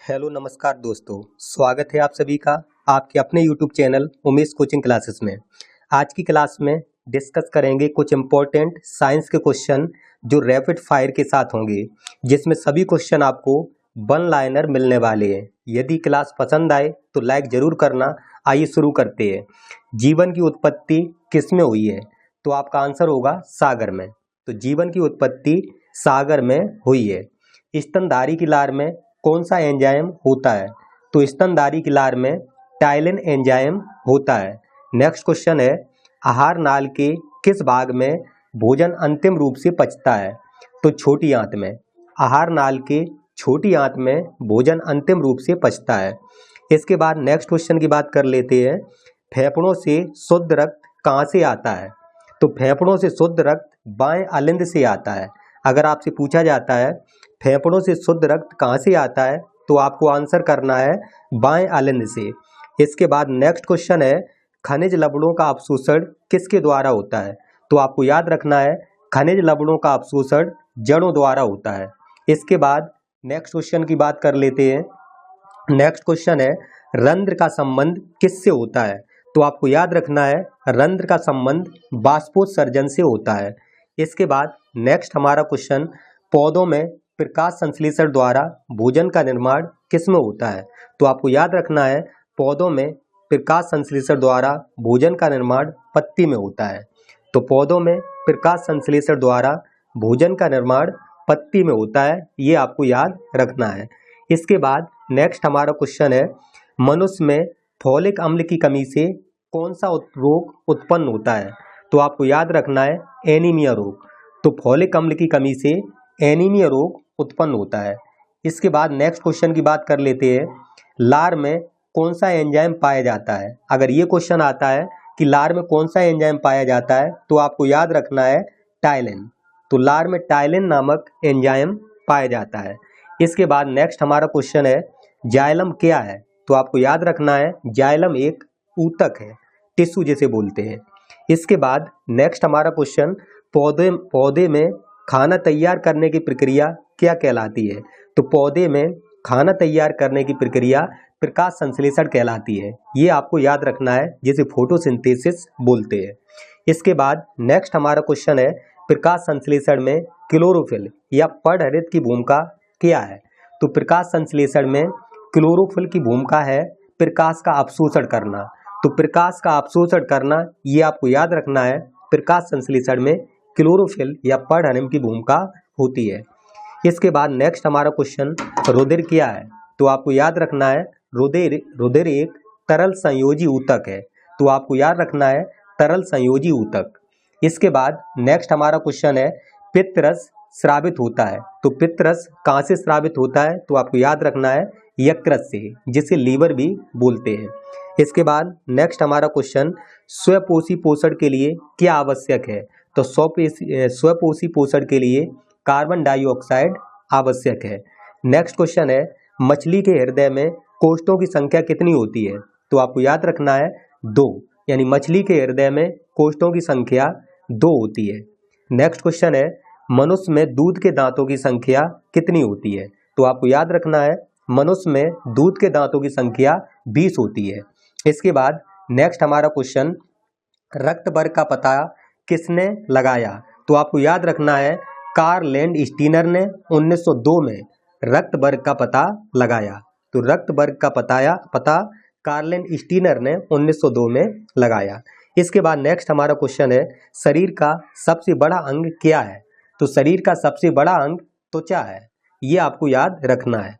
Hello नमस्कार दोस्तों, स्वागत है आप सभी का आपके अपने YouTube channel Umesh coaching classes में। आज की क्लास में डिस्कस करेंगे कुछ इम्पोर्टेंट साइंस के क्वेश्चन जो रैपिड फायर के साथ होंगे, जिसमें सभी क्वेश्चन आपको वन लाइनर मिलने वाले हैं। यदि क्लास पसंद आए तो लाइक ज़रूर करना। आइए शुरू करते हैं। जीवन की उत्पत्ति किस में हुई है? तो आपका आंसर होगा सागर में। तो जीवन की उत्पत्ति सागर में हुई है। स्तनधारी की लार में कौन सा एंजाइम होता है? तो स्तनधारी की लार में टाइलिन एंजाइम होता है। नेक्स्ट क्वेश्चन है, आहार नाल के किस भाग में भोजन अंतिम रूप से पचता है? तो छोटी आंत में। आहार नाल के छोटी आंत में भोजन अंतिम रूप से पचता है। इसके बाद नेक्स्ट क्वेश्चन की बात कर लेते हैं, फेफड़ों से शुद्ध रक्त कहाँ से आता है? तो फेफड़ों से शुद्ध रक्त बाएं अलिंद से आता है। अगर आपसे पूछा जाता है फेफड़ों से शुद्ध रक्त कहाँ से आता है, तो आपको आंसर करना है बाएं अलिंद से। इसके बाद नेक्स्ट क्वेश्चन है, खनिज लवणों का अवशोषण किसके द्वारा होता है? तो आपको याद रखना है खनिज लवणों का अवशोषण जड़ों द्वारा होता है। इसके बाद नेक्स्ट क्वेश्चन की बात कर लेते हैं। नेक्स्ट क्वेश्चन है, रंध्र का संबंध किससे होता है? तो आपको याद रखना है रंध्र का संबंध बाष्पोत्सर्जन से होता है। इसके बाद नेक्स्ट हमारा क्वेश्चन, पौधों में प्रकाश संश्लेषण द्वारा भोजन का निर्माण किस में होता है? तो आपको याद रखना है पौधों में प्रकाश संश्लेषण द्वारा भोजन का निर्माण पत्ती में होता है। तो पौधों में प्रकाश संश्लेषण द्वारा भोजन का निर्माण पत्ती में होता है, ये आपको याद रखना है। इसके बाद नेक्स्ट हमारा क्वेश्चन है, मनुष्य में फॉलिक अम्ल की कमी से कौन सा रोग उत्पन्न होता है? तो आपको याद रखना है एनीमिया रोग। तो फॉलिक अम्ल की कमी से एनीमिया रोग उत्पन्न होता है। इसके बाद नेक्स्ट क्वेश्चन की बात कर लेते हैं, लार में कौन सा एंजाइम पाया जाता है? अगर ये क्वेश्चन आता है कि लार में कौन सा एंजाइम पाया जाता है, तो आपको याद रखना है टाइलिन। तो लार में टाइलिन नामक एंजाइम पाया जाता है। इसके बाद नेक्स्ट हमारा क्वेश्चन है, जाइलम क्या है? तो आपको याद रखना है जाइलम एक ऊतक है, टिश्यू जिसे बोलते हैं। इसके बाद नेक्स्ट हमारा क्वेश्चन, पौधे में खाना तैयार करने की प्रक्रिया क्या कहलाती है? तो पौधे में खाना तैयार करने की प्रक्रिया प्रकाश संश्लेषण कहलाती है। ये आपको याद रखना है, जिसे फोटोसिंथेसिस बोलते हैं। इसके बाद नेक्स्ट हमारा क्वेश्चन है, प्रकाश संश्लेषण में क्लोरोफिल या पर्णहरित की भूमिका क्या है? तो प्रकाश संश्लेषण में क्लोरोफिल की भूमिका है प्रकाश का अवशोषण करना। तो प्रकाश का अवशोषण करना, ये आपको याद रखना है, प्रकाश संश्लेषण में क्लोरोफिल या पर्णहरित की भूमिका होती है। इसके बाद नेक्स्ट हमारा क्वेश्चन, रुधिर क्या है? तो आपको याद रखना है रुधिर एक तरल संयोजी ऊतक है। तो आपको याद रखना है तरल संयोजी ऊतक। इसके बाद नेक्स्ट हमारा क्वेश्चन है, पित्तरस स्रावित होता है। तो पित्तरस कहाँ से स्रावित होता है? तो आपको याद रखना है यकृत से, जिसे लीवर भी बोलते हैं। इसके बाद नेक्स्ट हमारा क्वेश्चन, स्वपोषी पोषण के लिए क्या आवश्यक है? तो स्वपोषी पोषण के लिए कार्बन डाइऑक्साइड आवश्यक है। नेक्स्ट क्वेश्चन है, मछली के हृदय में कोष्ठों की संख्या कितनी होती है? तो आपको याद रखना है 2, यानी मछली के हृदय में कोष्ठों की संख्या 2 होती है। नेक्स्ट क्वेश्चन है, मनुष्य में दूध के दांतों की संख्या कितनी होती है? तो आपको याद रखना है मनुष्य में दूध के दांतों की संख्या 20 होती है। इसके बाद नेक्स्ट हमारा क्वेश्चन, रक्त वर्ग का पता किसने लगाया? तो आपको याद रखना है कार्ल लैंडस्टीनर ने 1902 में रक्त वर्ग का पता लगाया। तो रक्त वर्ग का पता कार्ल लैंडस्टीनर ने 1902 में लगाया। इसके बाद नेक्स्ट हमारा क्वेश्चन है, शरीर का सबसे बड़ा अंग क्या है? तो शरीर का सबसे बड़ा अंग त्वचा है, ये आपको याद रखना है।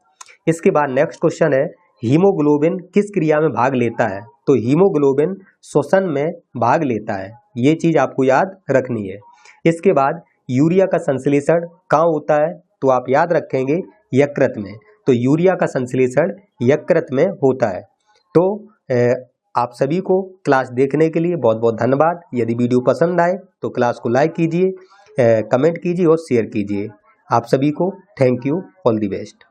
इसके बाद नेक्स्ट क्वेश्चन है, हीमोग्लोबिन किस क्रिया में भाग लेता है? तो हीमोग्लोबिन श्वसन में भाग लेता है, ये चीज़ आपको याद रखनी है। इसके बाद यूरिया का संश्लेषण कहाँ होता है? तो आप याद रखेंगे यकृत में। तो यूरिया का संश्लेषण यकृत में होता है। तो आप सभी को क्लास देखने के लिए बहुत बहुत धन्यवाद। यदि वीडियो पसंद आए तो क्लास को लाइक कीजिए, कमेंट कीजिए और शेयर कीजिए। आप सभी को thank you, all the best.